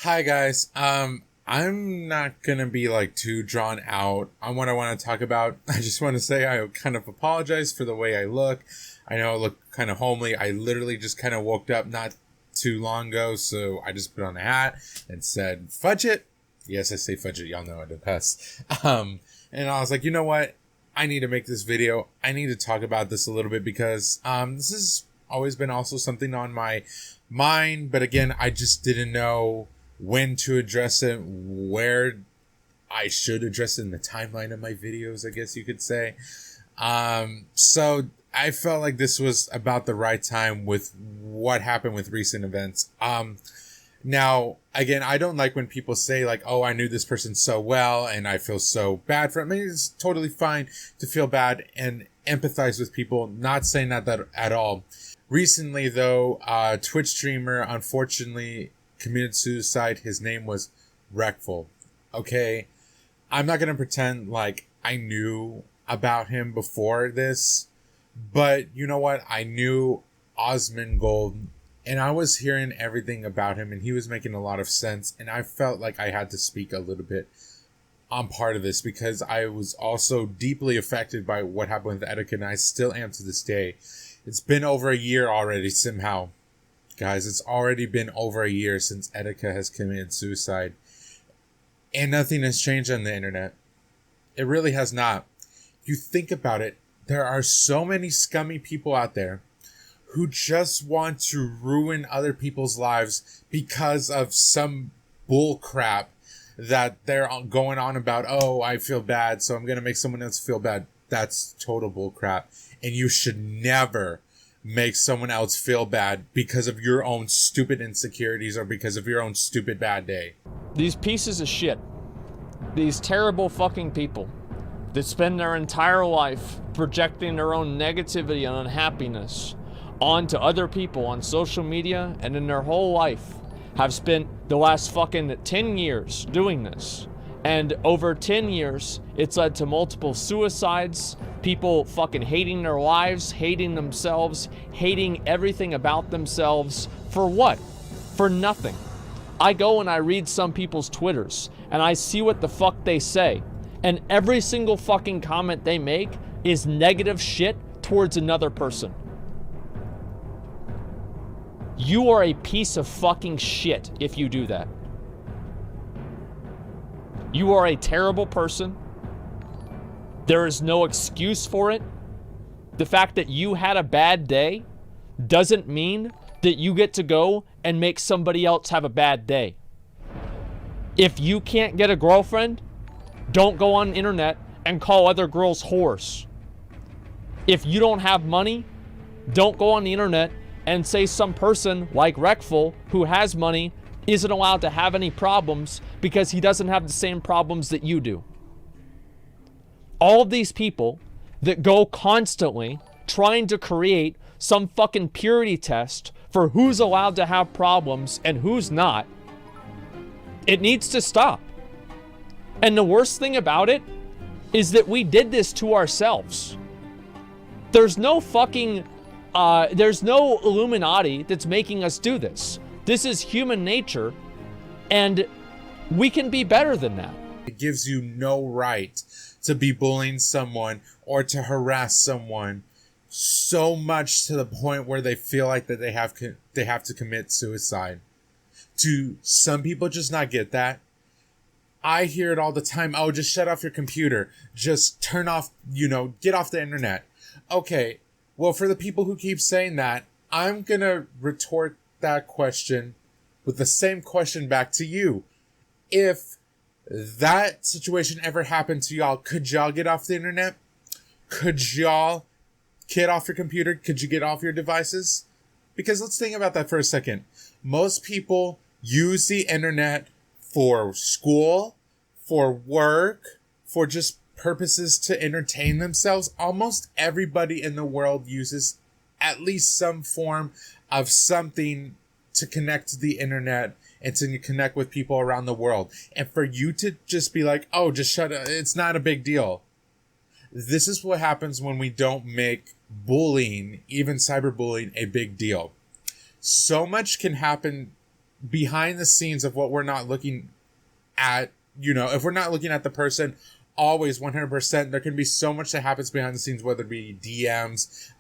Hi guys. I'm not gonna be like too drawn out on what I want to talk about. I just want to say I kind of apologize for the way I look. I know I look kind of homely. I literally just kind of woke up not too long ago, so I just put on a hat and said fudge it. Yes, I say fudge it. Y'all know I do cuss. And I was like, you know what? I need to make this video. I need to talk about this a little bit because this has always been also something on my mind, but again, I just didn't know when to address it, where I should address it in the timeline of my videos, I guess you could say. So I felt like this was about the right time with what happened with recent events. Now, again, I don't like when people say like, oh, I knew this person so well and I feel so bad for him. I mean, it's totally fine to feel bad and empathize with people. Not saying that at all. Recently, though, Twitch streamer unfortunately committed suicide. His name was Wreckful. Okay, I'm not gonna pretend like I knew about him before this, but you know what? I knew Osmongold, and I was hearing everything about him, and he was making a lot of sense, and I felt like I had to speak a little bit on part of this because I was also deeply affected by what happened with Etika, and I still am to this day. It's been over a year already somehow. Guys, it's already been over a year since Etika has committed suicide. And nothing has changed on the internet. It really has not. If you think about it, there are so many scummy people out there who just want to ruin other people's lives because of some bull crap that they're going on about. Oh, I feel bad, so I'm going to make someone else feel bad. That's total bull crap. And you should never make someone else feel bad because of your own stupid insecurities or because of your own stupid bad day. These pieces of shit, these terrible fucking people that spend their entire life projecting their own negativity and unhappiness onto other people on social media and in their whole life have spent the last fucking 10 years doing this. And over 10 years, it's led to multiple suicides, people fucking hating their lives, hating themselves, hating everything about themselves. For what? For nothing. I go and I read some people's Twitters, and I see what the fuck they say. And every single fucking comment they make is negative shit towards another person. You are a piece of fucking shit if you do that. You are a terrible person. There is no excuse for it. The fact that you had a bad day doesn't mean that you get to go and make somebody else have a bad day. If you can't get a girlfriend, don't go on the internet and call other girls whores. If you don't have money, don't go on the internet and say some person like Wreckful who has money isn't allowed to have any problems because he doesn't have the same problems that you do. All of these people that go constantly trying to create some fucking purity test for who's allowed to have problems and who's not, it needs to stop. And the worst thing about it is that we did this to ourselves. There's no fucking, there's no Illuminati that's making us do this. This is human nature, and we can be better than that. It gives you no right to be bullying someone or to harass someone so much to the point where they feel like that they have to commit suicide. Do some people just not get that? I hear it all the time. Oh, just shut off your computer. Just turn off, get off the internet. Okay, well, for the people who keep saying that, I'm going to retort that question with the same question back to you. If that situation ever happened to y'all, could y'all get off the internet? Could y'all get off your computer? Could you get off your devices? Because let's think about that for a second. Most people use the internet for school, for work, for just purposes to entertain themselves. Almost everybody in the world uses at least some form of something to connect to the internet and to connect with people around the world. And for you to just be like, oh, just shut up, it's not a big deal. This is what happens when we don't make bullying, even cyberbullying, a big deal. So much can happen behind the scenes of what we're not looking at, if we're not looking at the person always 100%, there can be so much that happens behind the scenes, whether it be DMs,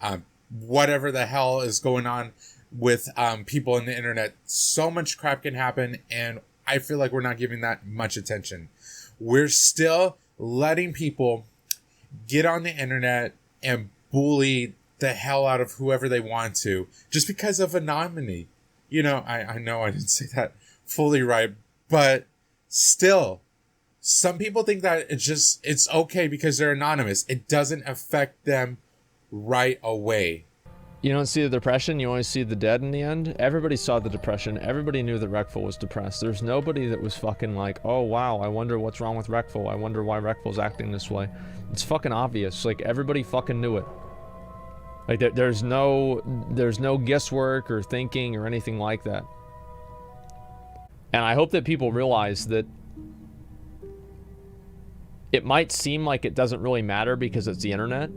whatever the hell is going on with people on the internet. So much crap can happen, and I feel like we're not giving that much attention. We're still letting people get on the internet and bully the hell out of whoever they want to just because of anonymity. I know I didn't say that fully right, but still, some people think that it's okay because they're anonymous. It doesn't affect them right away. You don't see the depression, you only see the dead in the end. Everybody saw the depression. Everybody knew that Reckful was depressed. There's nobody that was fucking like, oh wow, I wonder what's wrong with Reckful. I wonder why Reckful's acting this way. It's fucking obvious. Like, everybody fucking knew it. Like, there's no guesswork or thinking or anything like that. And I hope that people realize that it might seem like it doesn't really matter because it's the internet.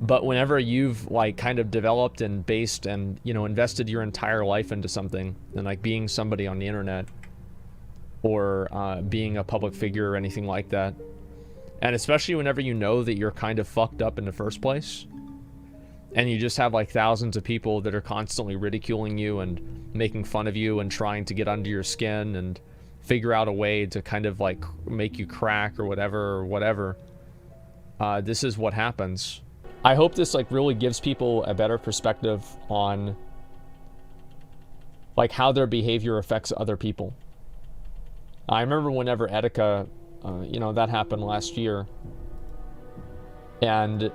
But whenever you've like kind of developed and based and, invested your entire life into something, and like being somebody on the internet or being a public figure or anything like that, and especially whenever you know that you're kind of fucked up in the first place, and you just have like thousands of people that are constantly ridiculing you and making fun of you and trying to get under your skin and figure out a way to kind of like make you crack or whatever, this is what happens. I hope this like really gives people a better perspective on like how their behavior affects other people. I remember whenever Etika, that happened last year, and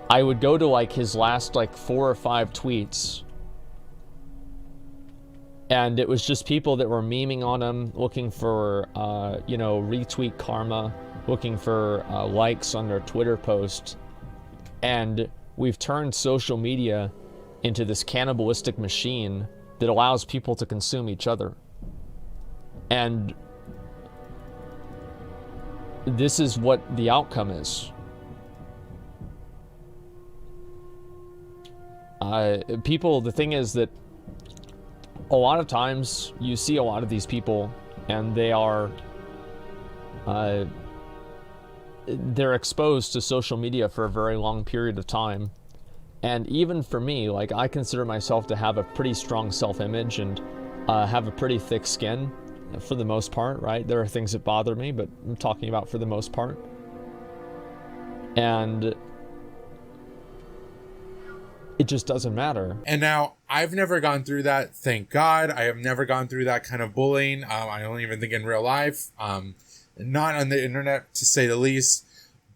I would go to like his last like 4 or 5 tweets, and it was just people that were memeing on him, looking for retweet karma, looking for likes on their Twitter post. And we've turned social media into this cannibalistic machine that allows people to consume each other. And this is what the outcome is. The thing is that a lot of times you see a lot of these people and they are they're exposed to social media for a very long period of time. And even for me, like, I consider myself to have a pretty strong self-image and have a pretty thick skin for the most part, right? There are things that bother me, but I'm talking about for the most part. And it just doesn't matter. And now, I've never gone through that, thank God. I have never gone through that kind of bullying. I don't even think in real life. Not on the internet, to say the least.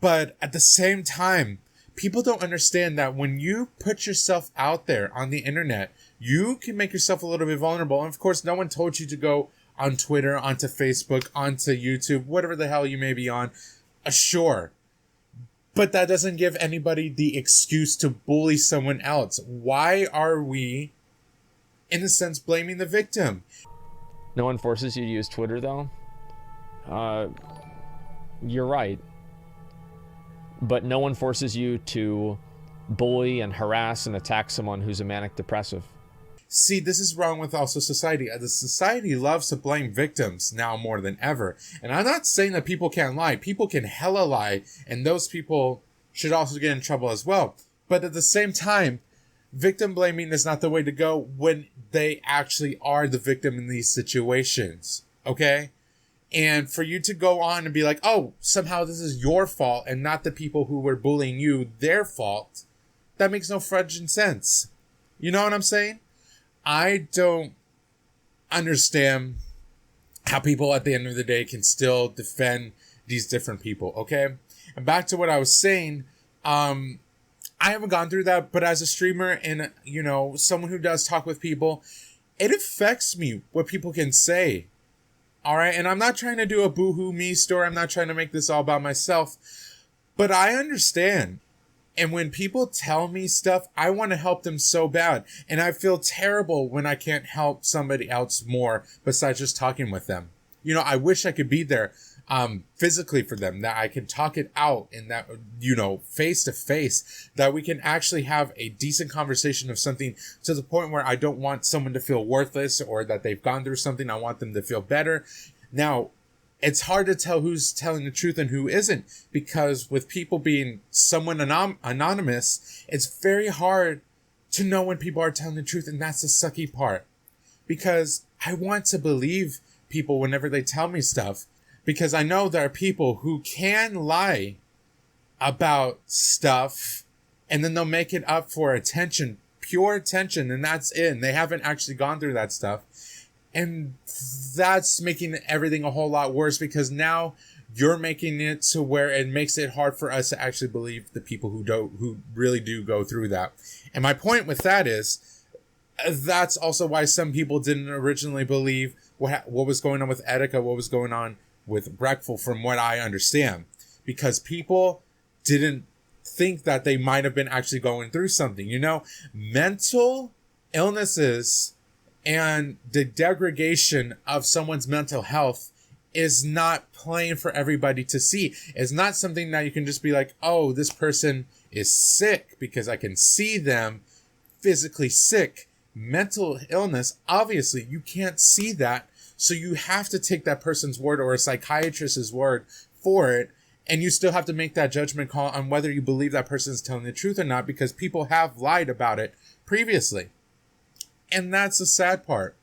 But at the same time, people don't understand that when you put yourself out there on the internet, you can make yourself a little bit vulnerable. And of course, no one told you to go on Twitter, onto Facebook, onto YouTube, whatever the hell you may be on. Sure. But that doesn't give anybody the excuse to bully someone else. Why are we, in a sense, blaming the victim? No one forces you to use Twitter, though? You're right. But no one forces you to bully and harass and attack someone who's a manic depressive. See, this is wrong with also society. The society loves to blame victims now more than ever. And I'm not saying that people can't lie. People can hella lie, and those people should also get in trouble as well. But at the same time, victim blaming is not the way to go when they actually are the victim in these situations. Okay? And for you to go on and be like, oh, somehow this is your fault and not the people who were bullying you, their fault, that makes no fudging sense. You know what I'm saying? I don't understand how people at the end of the day can still defend these different people, okay? And back to what I was saying, I haven't gone through that, but as a streamer and, someone who does talk with people, it affects me what people can say. All right, and I'm not trying to do a boohoo me story. I'm not trying to make this all about myself, but I understand. And when people tell me stuff, I want to help them so bad. And I feel terrible when I can't help somebody else more besides just talking with them. I wish I could be there. physically for them, that I can talk it out in that, face to face, that we can actually have a decent conversation of something to the point where I don't want someone to feel worthless or that they've gone through something. I want them to feel better. Now, it's hard to tell who's telling the truth and who isn't, because with people being someone anonymous, it's very hard to know when people are telling the truth. And that's the sucky part, because I want to believe people whenever they tell me stuff, because I know there are people who can lie about stuff and then they'll make it up for attention, pure attention, and that's it. And they haven't actually gone through that stuff. And that's making everything a whole lot worse, because now you're making it to where it makes it hard for us to actually believe the people who really do go through that. And my point with that is, that's also why some people didn't originally believe what was going on with Etika, what was going on with Breckful, from what I understand, because people didn't think that they might have been actually going through something. Mental illnesses and the degradation of someone's mental health is not plain for everybody to see. It's not something that you can just be like, oh, this person is sick because I can see them physically sick. Mental illness, obviously, you can't see that. So you have to take that person's word or a psychiatrist's word for it. And you still have to make that judgment call on whether you believe that person is telling the truth or not, because people have lied about it previously. And that's the sad part,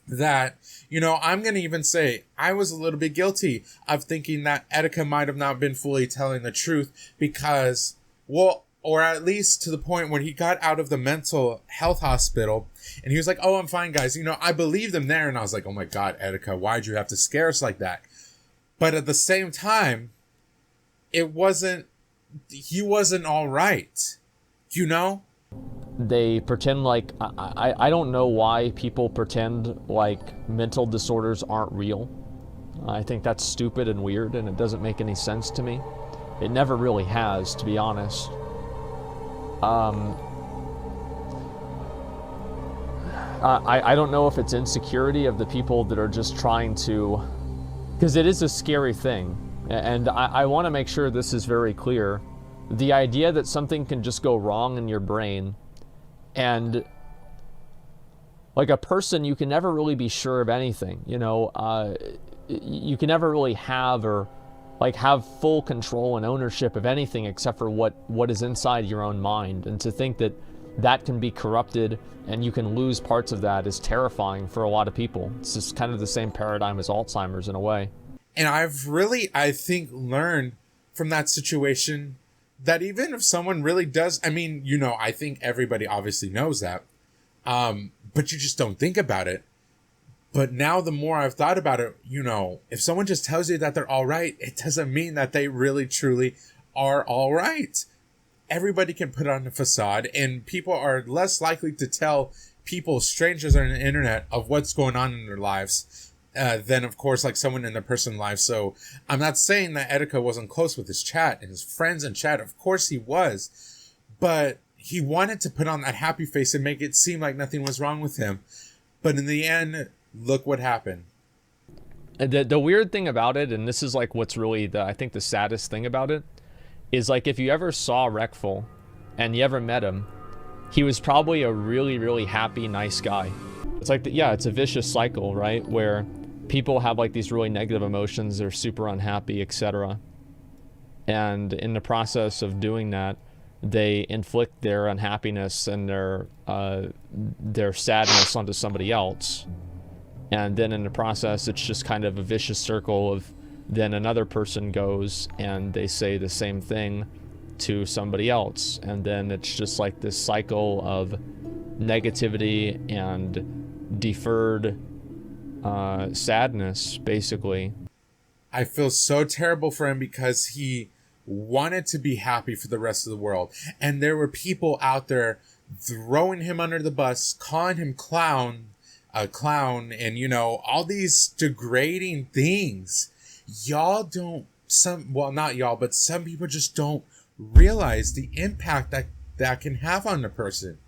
that, I'm going to even say I was a little bit guilty of thinking that Etika might have not been fully telling the truth, because, or at least to the point when he got out of the mental health hospital and he was like, oh, I'm fine, guys. I believed him there. And I was like, oh my God, Etika, why'd you have to scare us like that? But at the same time, he wasn't all right, They pretend like, I don't know why people pretend like mental disorders aren't real. I think that's stupid and weird, and it doesn't make any sense to me. It never really has, to be honest. I don't know if it's insecurity of the people that are just trying to, because it is a scary thing. And I want to make sure this is very clear. The idea that something can just go wrong in your brain, and like a person, you can never really be sure of anything, you can never really have full control and ownership of anything except for what is inside your own mind. And to think that can be corrupted and you can lose parts of that is terrifying for a lot of people. It's just kind of the same paradigm as Alzheimer's in a way. And I've really, I think, learned from that situation that even if someone really does, I think everybody obviously knows that, but you just don't think about it. But now the more I've thought about it, if someone just tells you that they're all right, it doesn't mean that they really, truly are all right. Everybody can put on a facade, and people are less likely to tell people, strangers on the internet, of what's going on in their lives than, of course, like someone in their personal life. So I'm not saying that Etika wasn't close with his chat and his friends in chat. Of course he was. But he wanted to put on that happy face and make it seem like nothing was wrong with him. But in the end, look what happened. The weird thing about it, and this is like what's really I think the saddest thing about it, is like if you ever saw Reckful and you ever met him, he was probably a really, really happy, nice guy. It's like, it's a vicious cycle, right? Where people have like these really negative emotions, they're super unhappy, etc. And in the process of doing that, they inflict their unhappiness and their sadness onto somebody else. And then in the process, it's just kind of a vicious circle of then another person goes and they say the same thing to somebody else. And then it's just like this cycle of negativity and deferred sadness, basically. I feel so terrible for him because he wanted to be happy for the rest of the world. And there were people out there throwing him under the bus, calling him a clown, and, all these degrading things. Not y'all, but some people just don't realize the impact that can have on a person.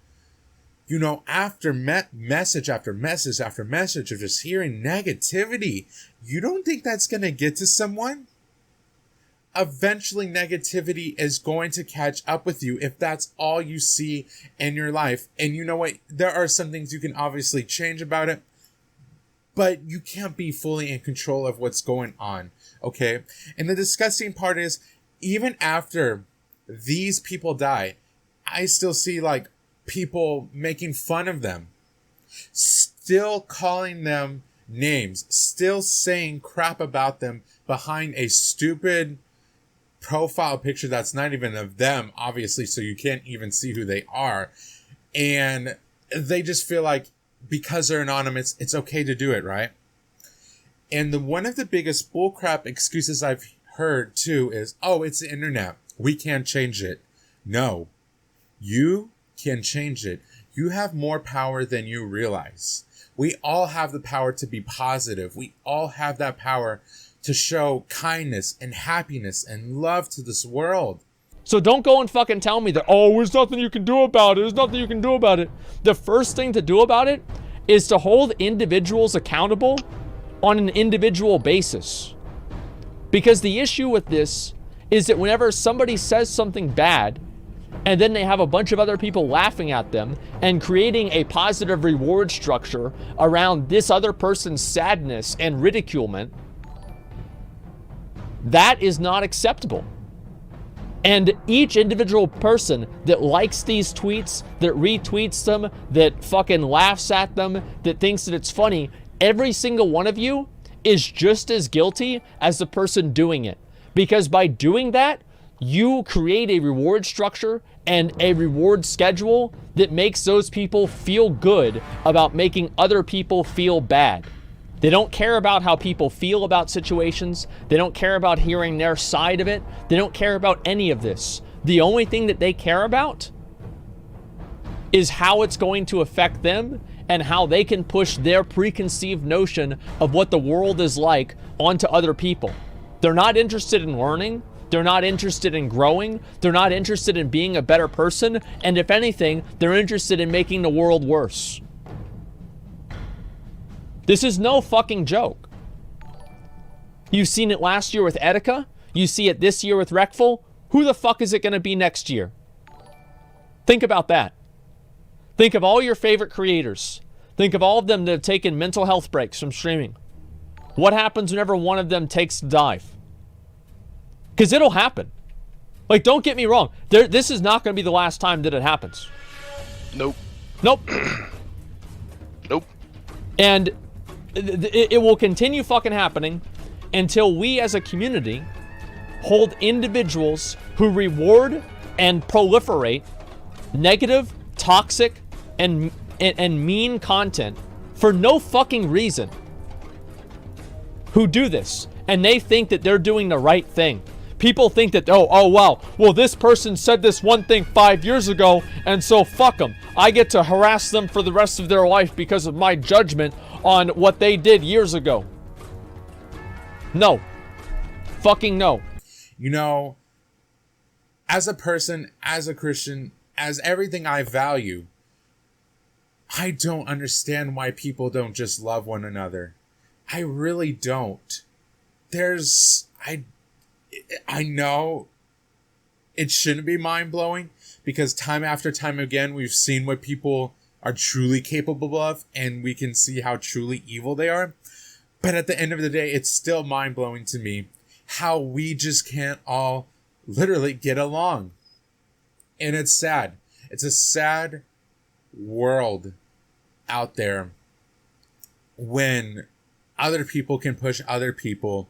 after message after message after message of just hearing negativity, you don't think that's going to get to someone? Eventually, negativity is going to catch up with you if that's all you see in your life. And you know what? There are some things you can obviously change about it, but you can't be fully in control of what's going on, okay? And the disgusting part is, even after these people die, I still see, like, people making fun of them, still calling them names, still saying crap about them behind a stupid profile picture that's not even of them, obviously, so you can't even see who they are. And they just feel like because they're anonymous, it's okay to do it, right? And one of the biggest bullcrap excuses I've heard too is, oh, it's the internet, we can't change it. No, you can change it. You have more power than you realize. We all have the power to be positive. We all have that power to show kindness and happiness and love to this world. So don't go and fucking tell me that, oh, there's nothing you can do about it. There's nothing you can do about it. The first thing to do about it is to hold individuals accountable on an individual basis. Because the issue with this is that whenever somebody says something bad, and then they have a bunch of other people laughing at them and creating a positive reward structure around this other person's sadness and ridiculement, that is not acceptable. And each individual person that likes these tweets, that retweets them, that fucking laughs at them, that thinks that it's funny, every single one of you is just as guilty as the person doing it. Because by doing that, you create a reward structure and a reward schedule that makes those people feel good about making other people feel bad. They don't care about how people feel about situations. They don't care about hearing their side of it. They don't care about any of this. The only thing that they care about is how it's going to affect them and how they can push their preconceived notion of what the world is like onto other people. They're not interested in learning. They're not interested in growing. They're not interested in being a better person. And if anything, they're interested in making the world worse. This is no fucking joke. You've seen it last year with Etika. You see it this year with Reckful. Who the fuck is it going to be next year? Think about that. Think of all your favorite creators. Think of all of them that have taken mental health breaks from streaming. What happens whenever one of them takes a dive? Because it'll happen. Like, don't get me wrong. This is not going to be the last time that it happens. Nope. Nope. Nope. And it will continue fucking happening until we as a community hold individuals who reward and proliferate negative, toxic, and mean content for no fucking reason, who do this, and they think that they're doing the right thing. People think that, oh wow, well, this person said this one thing 5 years ago, and so fuck them. I get to harass them for the rest of their life because of my judgment on what they did years ago. No. Fucking no. You know, as a person, as a Christian, as everything I value, I don't understand why people don't just love one another. I really don't. I know it shouldn't be mind-blowing because time after time again, we've seen what people are truly capable of and we can see how truly evil they are. But at the end of the day, it's still mind-blowing to me how we just can't all literally get along. And it's sad. It's a sad world out there when other people can push other people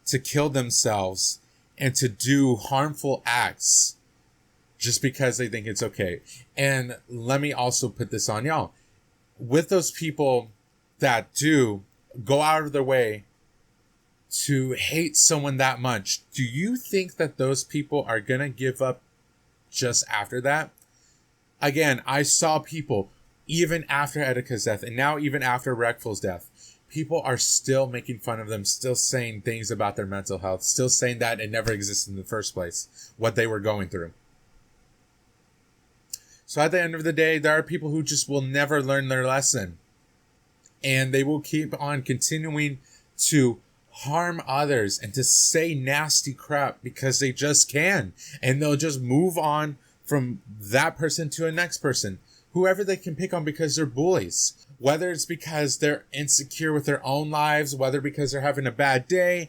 to kill themselves and to do harmful acts just because they think it's okay. And let me also put this on y'all. With those people that do go out of their way to hate someone that much, do you think that those people are going to give up just after that? Again, I saw people, even after Etika's death, and now even after Reckful's death, people are still making fun of them, still saying things about their mental health, still saying that it never existed in the first place, what they were going through. So at the end of the day, there are people who just will never learn their lesson. And they will keep on continuing to harm others and to say nasty crap because they just can. And they'll just move on from that person to a next person, whoever they can pick on, because they're bullies. Whether it's because they're insecure with their own lives, whether because they're having a bad day,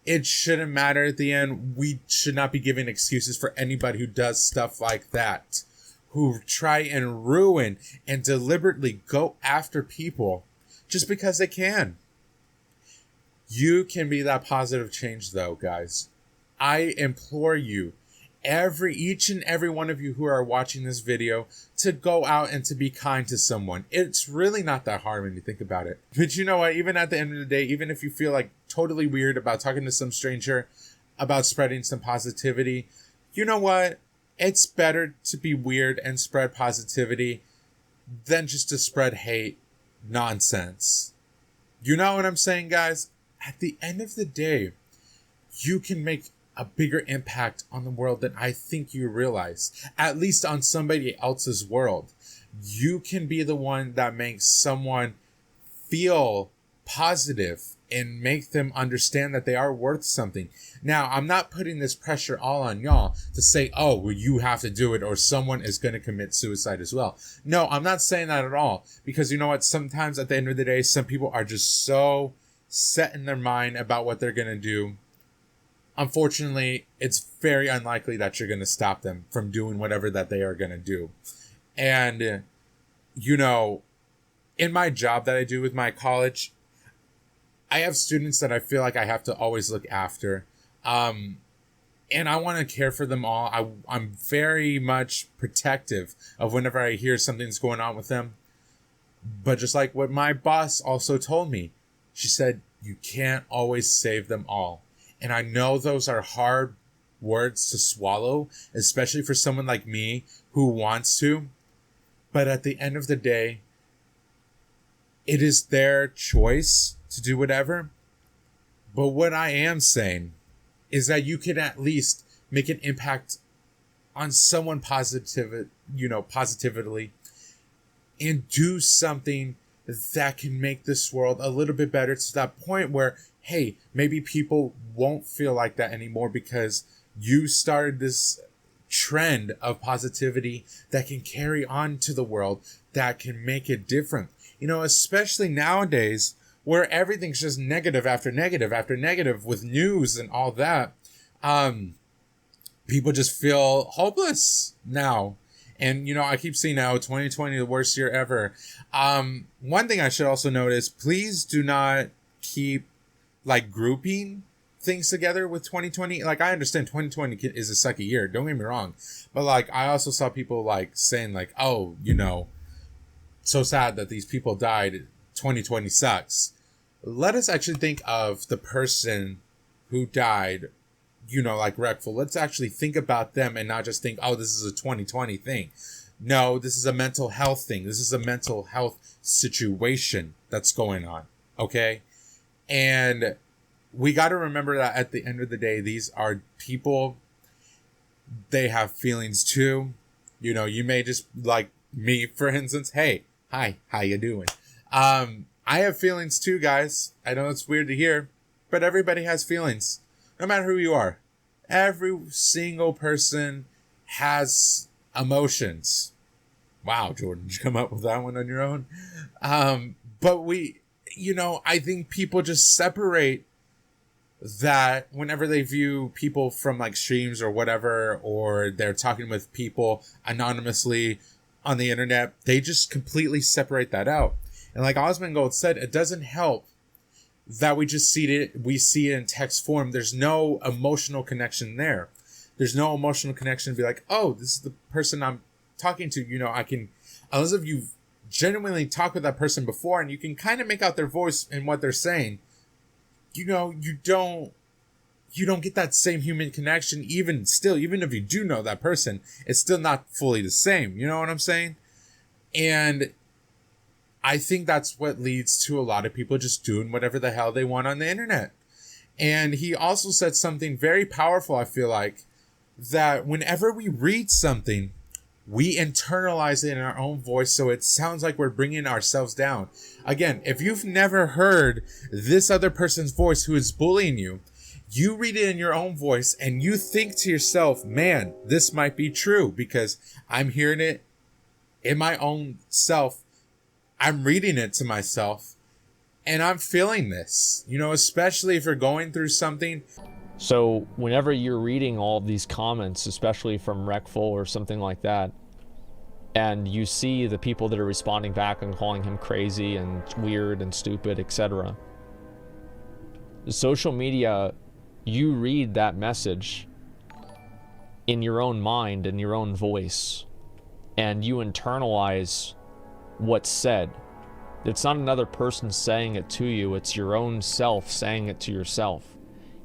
it shouldn't matter at the end. We should not be giving excuses for anybody who does stuff like that, who try and ruin and deliberately go after people just because they can. You can be that positive change, though, guys. I implore you, each and every one of you who are watching this video, to go out and to be kind to someone. It's really not that hard when you think about it. But you know what? Even at the end of the day, even if you feel like totally weird about talking to some stranger, about spreading some positivity, you know what? It's better to be weird and spread positivity than just to spread hate nonsense. You know what I'm saying, guys? At the end of the day, you can make a bigger impact on the world than I think you realize, at least on somebody else's world. You can be the one that makes someone feel positive and make them understand that they are worth something. Now, I'm not putting this pressure all on y'all to say, oh, well, you have to do it or someone is going to commit suicide as well. No, I'm not saying that at all, because you know what? Sometimes at the end of the day, some people are just so set in their mind about what they're going to do. Unfortunately, it's very unlikely that you're going to stop them from doing whatever that they are going to do. And, you know, in my job that I do with my college, I have students that I feel like I have to always look after. And I want to care for them all. I'm very much protective of whenever I hear something's going on with them. But just like what my boss also told me, she said, you can't always save them all. And I know those are hard words to swallow, especially for someone like me who wants to. But at the end of the day, it is their choice to do whatever. But what I am saying is that you can at least make an impact on someone positively, and do something that can make this world a little bit better, to that point where, hey, maybe people won't feel like that anymore because you started this trend of positivity that can carry on to the world, that can make it different. You know, especially nowadays where everything's just negative after negative after negative with news and all that. People just feel hopeless now. And, you know, I keep seeing now 2020, the worst year ever. One thing I should also note is, please do not keep like grouping things together with 2020. Like, I understand 2020 is a sucky year, don't get me wrong, but like I also saw people like saying like, oh, you know, so sad that these people died, 2020 sucks. Let us actually think of the person who died, you know, like wreckful. Let's actually think about them and not just think, oh, this is a 2020 thing. No, this is a mental health thing. This is a mental health situation that's going on. Okay. And we got to remember that at the end of the day, these are people. They have feelings too. You know, you may just, like me, for instance, hey, hi, how you doing? I have feelings too, guys. I know it's weird to hear, but everybody has feelings, no matter who you are. Every single person has emotions. Wow, Jordan, did you come up with that one on your own? But I think people just separate that whenever they view people from like streams or whatever, or they're talking with people anonymously on the internet, they just completely separate that out. And like Osmond Gold said, it doesn't help that we see it in text form. There's no emotional connection there. There's no emotional connection to be like, oh, this is the person I'm talking to. You know, I can, unless if you've genuinely talked with that person before and you can kind of make out their voice and what they're saying, you know, you don't get that same human connection. Even if you do know that person, it's still not fully the same. You know what I'm saying? And I think that's what leads to a lot of people just doing whatever the hell they want on the internet. And he also said something very powerful, I feel like, that whenever we read something, we internalize it in our own voice, so it sounds like we're bringing ourselves down. Again, if you've never heard this other person's voice who is bullying you, you read it in your own voice and you think to yourself, man, this might be true because I'm hearing it in my own self. I'm reading it to myself and I'm feeling this, especially if you're going through something. So whenever you're reading all of these comments, especially from Wreckful or something like that, and you see the people that are responding back and calling him crazy and weird and stupid, etc. Social media, you read that message in your own mind, in your own voice, and you internalize what's said. It's not another person saying it to you, it's your own self saying it to yourself.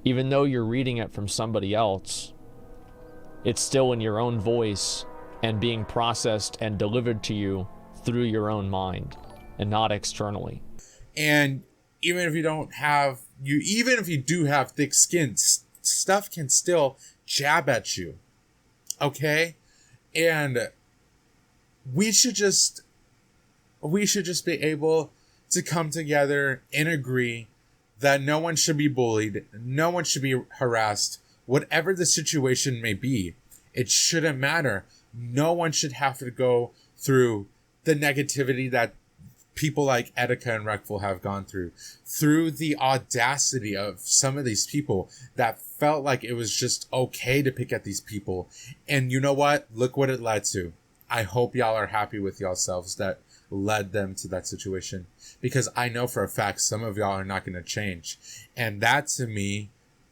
Even though you're reading it from somebody else, it's still in your own voice and being processed and delivered to you through your own mind and not externally. And even if you do have thick skin, stuff can still jab at you. Okay? And we should just be able to come together and agree that no one should be bullied, no one should be harassed, whatever the situation may be. It shouldn't matter. No one should have to go through the negativity that people like Etika and Wreckful have gone through the audacity of some of these people that felt like it was just okay to pick at these people. And you know what? Look what it led to. I hope y'all are happy with yourselves that led them to that situation, because I know for a fact some of y'all are not going to change. And that to me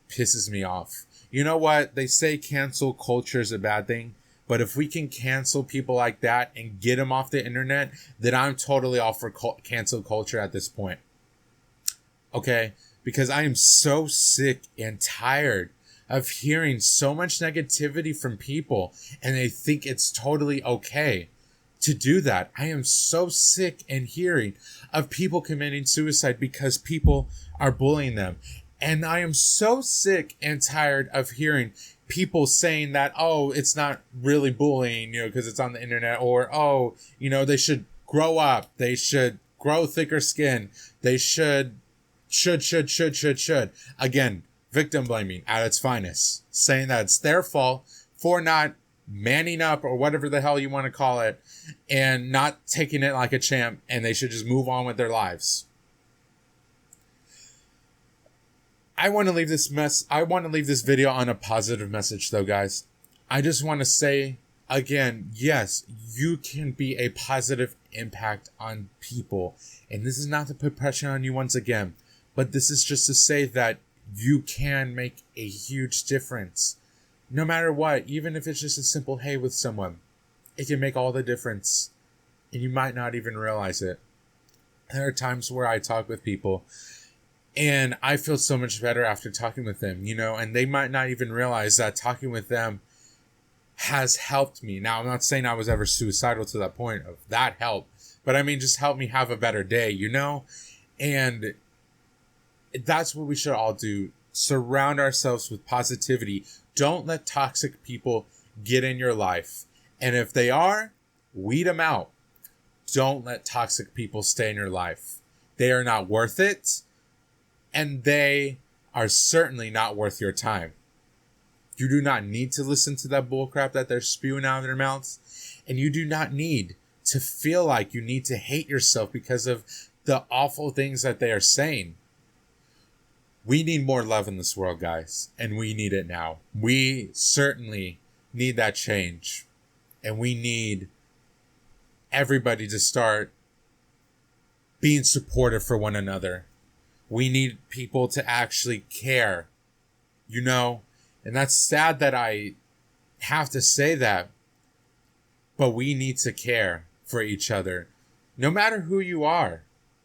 pisses me off. You know what? They say cancel culture is a bad thing. But if we can cancel people like that and get them off the internet, then I'm totally all for cancel culture at this point. Okay? Because I am so sick and tired of hearing so much negativity from people and they think it's totally okay to do that. I am so sick and hearing of people committing suicide because people are bullying them. And I am so sick and tired of hearing people saying that, oh, it's not really bullying, because it's on the internet, or, oh, they should grow up. They should grow thicker skin. They should. Again, victim blaming at its finest, saying that it's their fault for not manning up or whatever the hell you want to call it and not taking it like a champ, and they should just move on with their lives. I want to leave this video on a positive message though, guys. I just want to say again, yes, you can be a positive impact on people. And this is not to put pressure on you once again, but this is just to say that you can make a huge difference. No matter what, even if it's just a simple hey with someone, it can make all the difference. And you might not even realize it. There are times where I talk with people and I feel so much better after talking with them, and they might not even realize that talking with them has helped me. Now, I'm not saying I was ever suicidal to that point of that help, but I mean, just help me have a better day, and that's what we should all do. Surround ourselves with positivity. Don't let toxic people get in your life. And if they are, weed them out. Don't let toxic people stay in your life. They are not worth it. And they are certainly not worth your time. You do not need to listen to that bullcrap that they're spewing out of their mouths. And you do not need to feel like you need to hate yourself because of the awful things that they are saying. We need more love in this world, guys. And we need it now. We certainly need that change. And we need everybody to start being supportive for one another. We need people to actually care, and that's sad that I have to say that, but we need to care for each other, no matter who you are.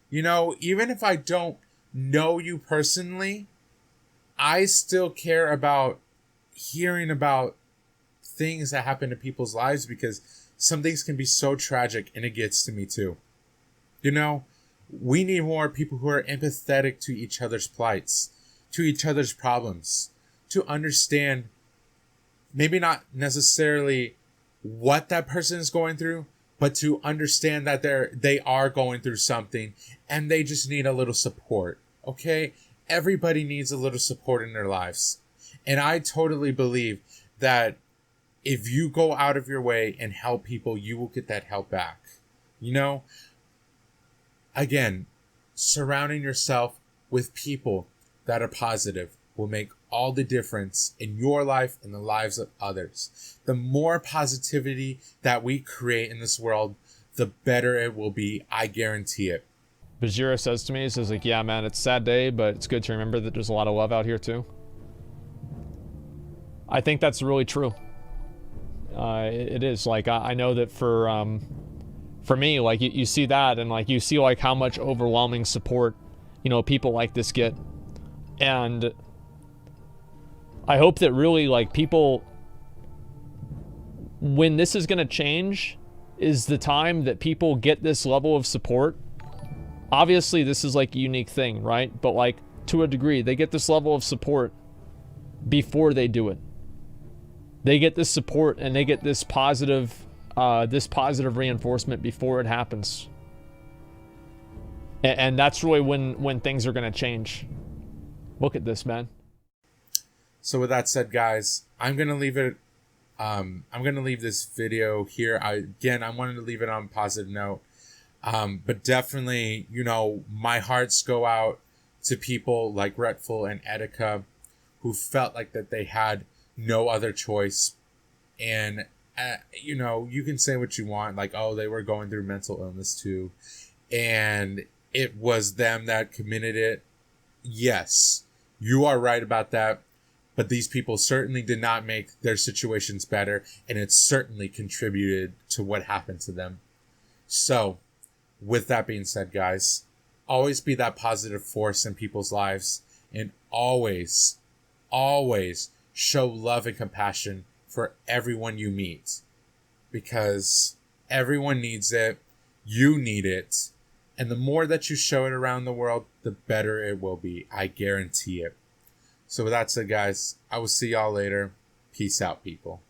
Even if I don't know you personally, I still care about hearing about things that happen to people's lives, because some things can be so tragic and it gets to me too. We need more people who are empathetic to each other's plights, to each other's problems, to understand maybe not necessarily what that person is going through, but to understand that they are going through something and they just need a little support. Okay? Everybody needs a little support in their lives. And I totally believe that if you go out of your way and help people, you will get that help back. You know? Again, surrounding yourself with people that are positive will make all the difference in your life and the lives of others. The more positivity that we create in this world, the better it will be. I guarantee it. Bajira says to me, he says like, yeah, man, it's a sad day, but it's good to remember that there's a lot of love out here too. I think that's really true. It is. Like, I know that for me, like, you see that, and like, you see like how much overwhelming support, you know, people like this get. And I hope that really, like, people, when this is going to change, is the time that people get this level of support. Obviously, this is like a unique thing, right? But like, to a degree, they get this level of support before they do it. They get this support and they get this positive reinforcement before it happens. And that's really when things are going to change. Look at this, man. So with that said, guys, I'm going to leave it. I'm going to leave this video here. I wanted to leave it on a positive note. But definitely, you know, my hearts go out to people like Retful and Etika who felt like that they had no other choice. And, you know, you can say what you want, like, oh, they were going through mental illness too, and it was them that committed it. Yes, you are right about that. But these people certainly did not make their situations better, and it certainly contributed to what happened to them. So, with that being said, guys, always be that positive force in people's lives, and always, always show love and compassion for everyone you meet, because everyone needs it. You need it. And the more that you show it around the world, the better it will be. I guarantee it. So with that said, guys, I will see y'all later. Peace out, people.